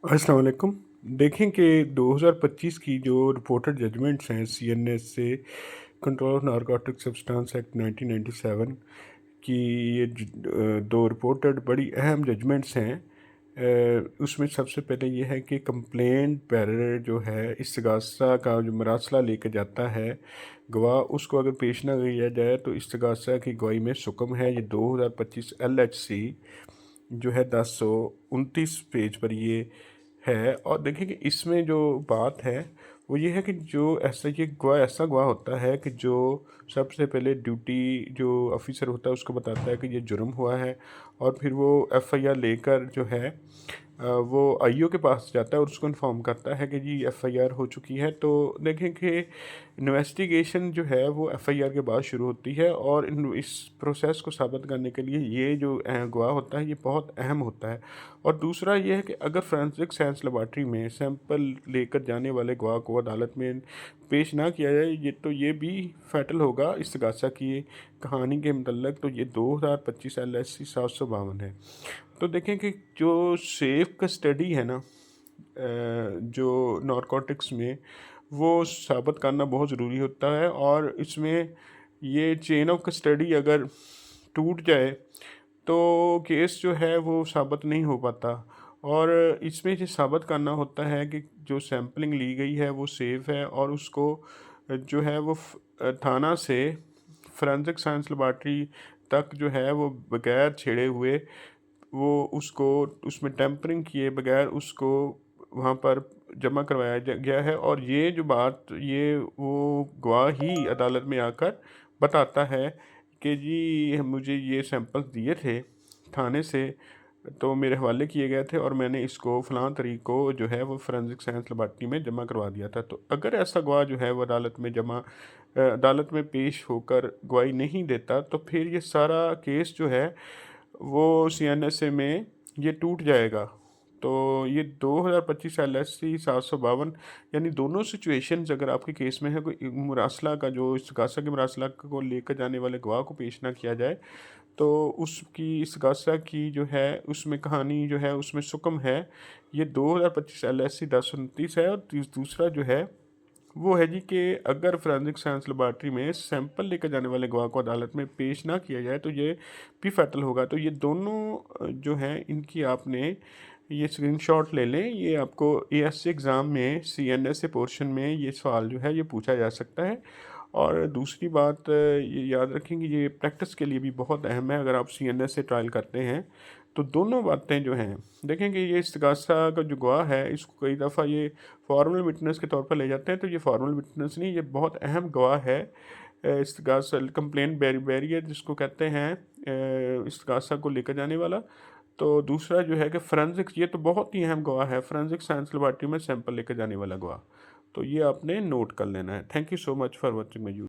अस्सलाम वालेकुम। देखें कि 2025 की जो रिपोर्टेड जजमेंट्स हैं सीएनएस से, control of narcotic substance act 1997 की, ये दो रिपोर्टेड बड़ी अहम जजमेंट्स हैं। उसमें सबसे पहले ये है कि कंप्लेंट बेरर जो है इस्तिगासा का जो मरासला लेके जाता है गवाह, उसको अगर पेश ना किया जाए तो इस्तिगासा की गवाही में सुकम है। ये 2025 LHC जो है 1029 पेज पर ये है। और देखिए कि इसमें जो बात है वो ये है कि जो ऐसा गवाह होता है कि जो सबसे पहले ड्यूटी जो ऑफिसर होता है उसको बताता है कि ये जुर्म हुआ है, और फिर वो एफआईआर लेकर जो है वो आईओ के पास जाता है और उसको इन्फॉर्म करता है कि जी एफआईआर हो चुकी है। तो देखें कि इन्वेस्टिगेशन जो है वो एफआईआर के बाद शुरू होती है, और इस प्रोसेस को साबित करने के लिए ये जो गवाह होता है ये बहुत अहम होता है। और दूसरा ये है कि अगर फोरेंसिक साइंस लेबॉर्ट्री में सैंपल लेकर जाने वाले गवाह को अदालत में पेश ना किया जाए ये भी फैटल होगा इस्तिगासा की कहानी के मतलब। तो ये 2025 LHC 752 है। तो देखें कि जो सेफ कस्टडी है ना, जो नारकोटिक्स में, वो साबित करना बहुत ज़रूरी होता है। और इसमें ये चेन ऑफ कस्टडी अगर टूट जाए तो केस जो है वो साबित नहीं हो पाता। और इसमें ये साबित करना होता है कि जो सैम्पलिंग ली गई है वो सेफ़ है, और उसको जो है वो थाना से फोरेंसिक साइंस लेबॉर्ट्री तक जो है वो बगैर छेड़े हुए वो उसको उसमें टेम्परिंग किए बगैर उसको वहाँ पर जमा करवाया गया है। और ये जो बात ये वो गवाह ही अदालत में आकर बताता है कि जी मुझे ये सैंपल्स दिए थे थाने से, तो मेरे हवाले किए गए थे और मैंने इसको फ़लाँ तारीख को जो है वो फोरेंसिक साइंस लेबॉर्ट्री में जमा करवा दिया था। तो अगर ऐसा गवाह जो है वो अदालत में पेश होकर गवाही नहीं देता तो फिर ये सारा केस जो है वो सीएनएसए में ये टूट जाएगा। तो ये 2025 LHC 752, यानी दोनों सिचुएशंस अगर आपके केस में है, कोई मुरासला का जो इस्तगासा के मुरासला को लेकर जाने वाले गवाह को पेश ना किया जाए तो उसकी इस्तगासा की जो है उसमें कहानी जो है उसमें सुकम है। ये 2025 LHC 1029 है। और दूसरा जो है वो है जी कि अगर फोरेंसिक साइंस लेबॉर्ट्री में सैंपल लेकर जाने वाले गवाह को अदालत में पेश ना किया जाए तो ये भी फैटल होगा। तो ये दोनों जो हैं इनकी आपने ये स्क्रीनशॉट ले लें। ये आपको ASC एग्ज़ाम में CNSA पोर्शन में ये सवाल जो है ये पूछा जा सकता है। और दूसरी बात ये याद रखें कि ये प्रैक्टिस के लिए भी बहुत अहम है। अगर आप CNSA ट्रायल करते हैं तो दोनों बातें जो हैं, देखें कि ये इस्तगासा का जो गवाह है इसको कई दफ़ा ये फॉर्मल विटनेस के तौर पर ले जाते हैं। तो ये फॉर्मल विटनेस नहीं, ये बहुत अहम गवाह है। इस्तगासा कंप्लेंट बैरियर जिसको कहते हैं, इस्तगासा को लेकर जाने वाला। तो दूसरा जो है कि फोरेंसिक्स, ये तो बहुत ही अहम गवाह है, फोरेंसिक साइंस लेबॉर्ट्री में सैंपल लेकर जाने वाला गवाह। तो ये आपने नोट कर लेना है। Thank you so much for watching my YouTube.